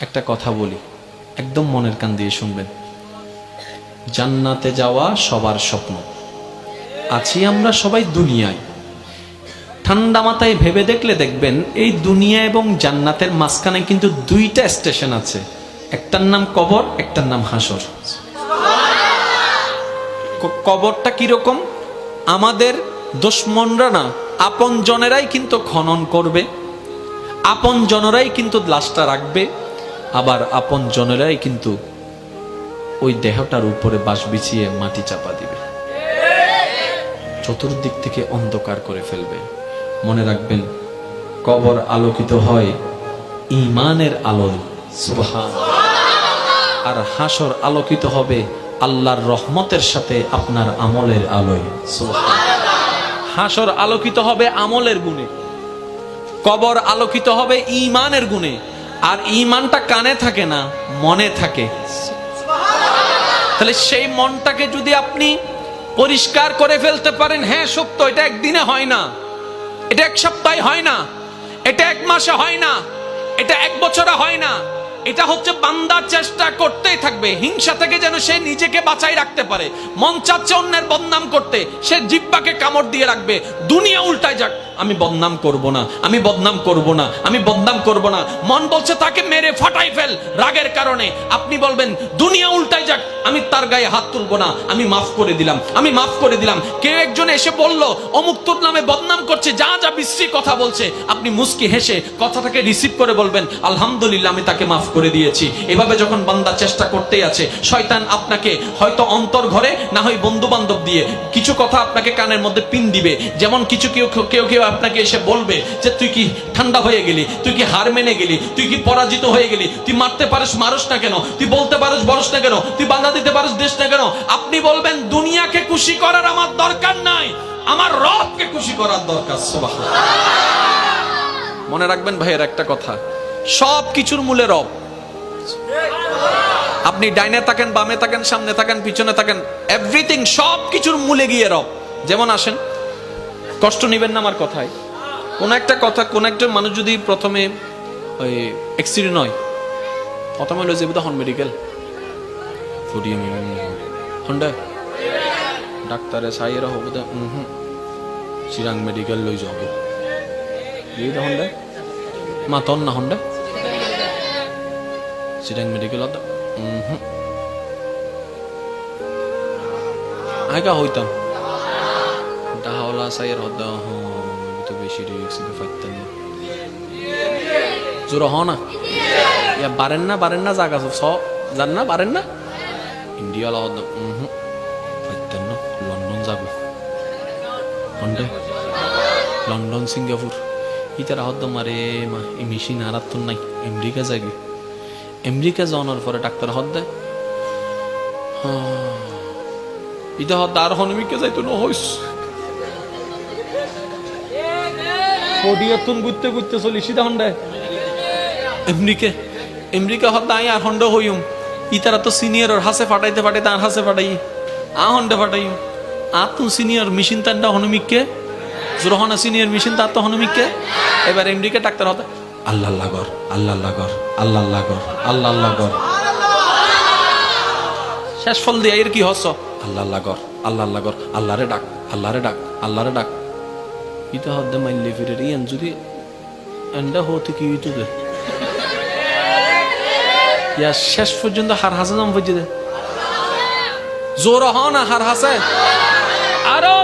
একটা কথা বলি, একদম মনের কান দিয়ে শুনবেন। জান্নাতে যাওয়া সবার স্বপ্ন। আছি আমরা সবাই দুনিয়ায়। ঠান্ডা মাথায় ভেবে দেখলে দেখবেন এই দুনিয়া এবং জান্নাতের মাঝখানে কিন্তু দুইটা স্টেশন আছে, একটার নাম কবর, একটার নাম হাসর। কবরটা কিরকম? আমাদের দুশমনরা না, আপন জনেরাই কিন্তু খনন করবে, আপন জনেরাই কিন্তু লাশটা রাখবে, আবার আপন জনেরাই কিন্তু ওই দেহটার উপরে বাঁশ বিছিয়ে মাটি চাপা দিবে, চতুর্দিক থেকে অন্ধকার করে ফেলবে। মনে রাখবেন, কবর আলোকিত হয় ঈমানের আলোয়, সুবহানাল্লাহ। আর হাসর আলোকিত হবে আল্লাহর রহমতের সাথে আপনার আমলের আলোয়, সুবহানাল্লাহ। হাসর আলোকিত হবে আমলের গুণে, কবর আলোকিত হবে ঈমানের গুণে। আর ঈমানটা কানে থাকে না, মনে থাকে। তাহলে সেই মনটাকে যদি আপনি পরিষ্কার করে ফেলতে পারেন, হ্যাঁ সত্য, এটা একদিনে হয় না, এটা এক সপ্তাহে হয় না, এটা এক মাসে হয় না, এটা এক বছরে হয় না, এটা হচ্ছে বান্দা চেষ্টা করতেই থাকবে। হিংসা থেকে যেন সে নিজেকে বাঁচাই রাখতে পারে। মন চাচ্ছে অন্যের বদনাম করতে, সে জিহ্বাকে কামড় দিয়ে রাখবে। দুনিয়া উল্টায় যাক, আমি বদনাম করব না, আমি বদনাম করব না, আমি বদনাম করব না। মন বলছে তাকে মেরে ফাটাই ফেল রাগের কারণে। আপনি বলবেন দুনিয়া উল্টায় যাক, আমি তার গায়ে হাত তুলব না, আমি মাফ করে দিলাম, আমি মাফ করে দিলাম। কেউ একজন এসে বলল অমুক তোর নামে বদনাম করছে, যা যা বিশ্রী কথা বলছে, আপনি মুস্কি হেসে কথাটাকে রিসিভ করে বলবেন আলহামদুলিল্লাহ, আমি তাকে মাফ করে দিয়েছি। এভাবে যখন বান্দা চেষ্টা করতেই আছে, শয়তান আপনাকে হয়তো অন্তর ঘরে, না হয় বন্ধু বান্ধব দিয়ে কিছু কথা আপনাকে কানের মধ্যে পিন দিবে। যেমন কিছু কেউ কেউ কেউ আপনাকে এসে বলবে যে তুই কি ঠান্ডা হয়ে গেলি, তুই কি হার মেনে গেলি, তুই কি পরাজিত হয়ে গেলি, তুই মারতে পারিস মারস না কেন, তুই বলতে পারিস বলস না কেন, তুই বাধা দিতে পারিস দেশ না কেন। আপনি বলবেন দুনিয়াকে খুশি করার আমার দরকার নাই, আমার রবকে খুশি করার দরকার। সুবহানাল্লাহ। মনে রাখবেন ভাইয়ের একটা কথা, সব কিছুর মূলে রব। আপনি ডাইনে থাকেন, বামে থাকেন, সামনে থাকেন, পিছনে থাকেন, এভরিথিং, সব কিছুর মূলে গিয়ে রব। যেমন আসেন, কষ্ট নিবেন না আমার কথায়। কোন একটা কথা, কোন একটা মানুষ যদি প্রথমে ওই অ্যাক্সিডেন্ট হয়, প্রথমে হলো যে হন মেডিকেল হন্ডা ডাক্তারে সাইয়েরা হবো চিরাং মেডিকেল লই যাব হন্ডা মা তন না হন্ডা চিরাং মেডিকেল আগা হইতাম ডাহাওলা সাইয়ের হদ্দা তো বেশি রিক্স ফাইতেন না জোর হ না, ইয়া বারেন না জাগা স জান না, বারেন না ইন্ডিয়া হদ্দা ফাইতেন না। লন্ডন যাব হন্ডা, লন্ডন সিঙ্গাপুর ইতারা হদ্দা মারে মা এই মেশিন আর তো নাই। আমেরিকা যাবি, আমেরিকা যাওয়ার পরে ডাক্তার হদ্দা ইটা হদ্দা আর হনমিকে যাইতো না হইস ওডিয়াতুন ঘুরতে ঘুরতে চলি সিধা হন্ডায় আমেরিকা হদ্দা আই আর হন্ডা হইম। ইতারা তো সিনিয়র হাসে ফাটাইতে ফাটাইতে আর হাসে ফাটাই আ হন্ডা ফাটাই আর তুম সিনিয়র মেশিন তান্ডা হনমিককে জোরহনা সিনিয়র মেশিন তার তো হনমিককে। এবার আমেরিকা ডাক্তার হতে আল্লাহ লাগর আল্লাহ লাগর আল্লাহ লাগর আল্লাহ লাগর শেষ ফল দিয়ে এর কি হস আল্লাহ লাগর আল্লাহ লাগর আল্লাহরে ডাক আল্লাহরে ডাক আল্লাহরে ডাক। ইটা হদ্দে মাইলে ফিরে ইয়ান যদি এন্ডা হতে কি ইতুদে ইয়া শেষ পর্যন্ত হার হাসে নাম বুঝে দে জোর হ না হার হাসে আরো